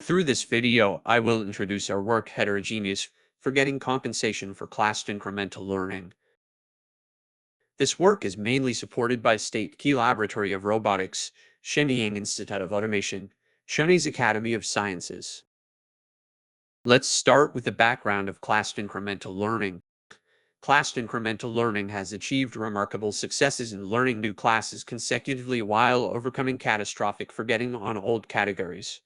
Through this video, I will introduce our work Heterogeneous for getting compensation for class-incremental learning. This work is mainly supported by State Key Laboratory of Robotics, Shenyang Institute of Automation, Chinese Academy of Sciences. Let's start with the background of class-incremental learning. Class-incremental learning has achieved remarkable successes in learning new classes consecutively while overcoming catastrophic forgetting on old categories.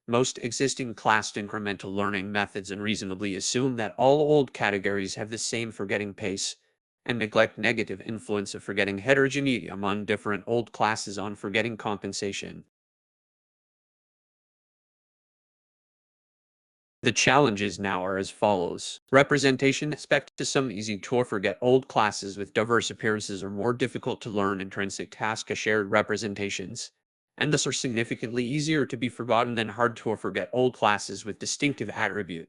Most existing class-incremental learning methods unreasonably assume that all old categories have the same forgetting pace, and neglect negative influence of forgetting heterogeneity among different old classes on forgetting compensation. The challenges now are as follows. Representation. Expect to some easy to forget old classes with diverse appearances are more difficult to learn intrinsic task shared representations, and thus are significantly easier to be forgotten than hard to forget old classes with distinctive attribute.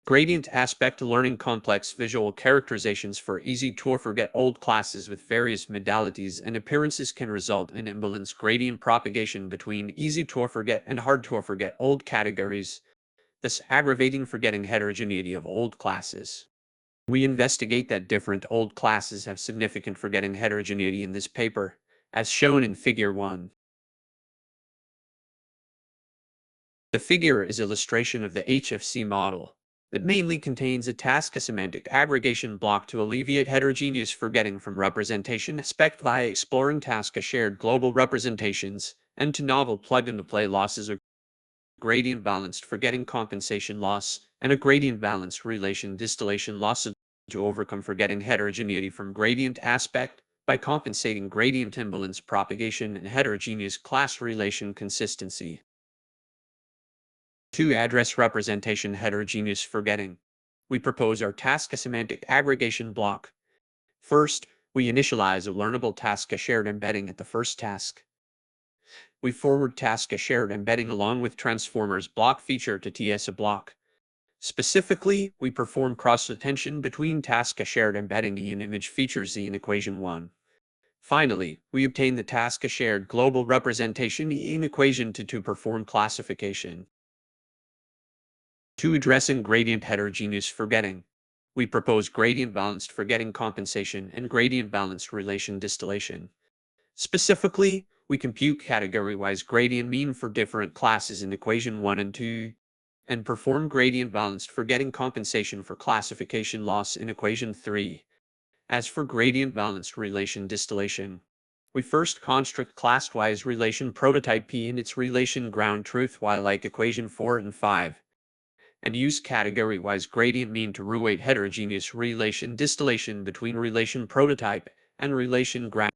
Gradient aspect. Learning complex visual characterizations for easy to forget old classes with various modalities and appearances can result in imbalance gradient propagation between easy to forget and hard to forget old categories, thus aggravating forgetting heterogeneity of old classes. We investigate that different old classes have significant forgetting heterogeneity in this paper, as shown in Figure 1. The figure is illustration of the HFC model. It mainly contains a task-semantic aggregation block to alleviate heterogeneous forgetting from representation aspect via exploring task-shared global representations, and to novel plug-and-play losses or gradient balanced forgetting compensation loss, and a gradient balanced relation distillation loss to overcome forgetting heterogeneity from gradient aspect by compensating gradient imbalance propagation and heterogeneous class relation consistency. To address representation heterogeneous forgetting, we propose our task-semantic aggregation block. First, we initialize a learnable task-shared embedding at the first task. We forward task-shared embedding along with transformers block feature to TS block. Specifically, we perform cross-attention between task-shared embedding E and image features E in equation 1. Finally, we obtain the task-shared global representation E in equation 2 to perform classification. To addressing gradient heterogeneous forgetting, we propose gradient balanced forgetting compensation and gradient balanced relation distillation. Specifically, we compute category-wise gradient mean for different classes in equation 1 and 2, and perform gradient balanced forgetting compensation for classification loss in equation 3. As for gradient balanced relation distillation, we first construct class-wise relation prototype P in its relation ground truth while like equation 4 and 5. And use category-wise gradient mean to reweight heterogeneous relation distillation between relation prototype and relation ground.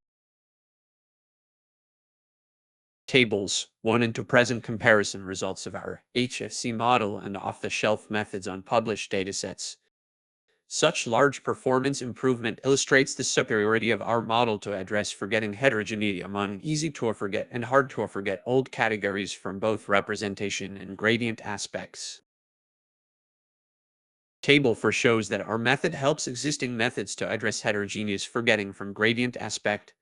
Tables 1 and 2 present comparison results of our HFC model and off-the-shelf methods on published datasets. Such large performance improvement illustrates the superiority of our model to address forgetting heterogeneity among easy-to-forget and hard-to-forget old categories from both representation and gradient aspects. Table 4 shows that our method helps existing methods to address heterogeneous forgetting from gradient aspect,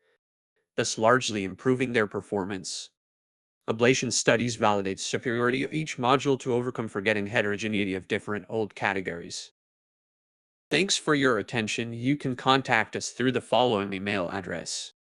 thus largely improving their performance. Ablation studies validate superiority of each module to overcome forgetting heterogeneity of different old categories. Thanks for your attention. You can contact us through the following email address.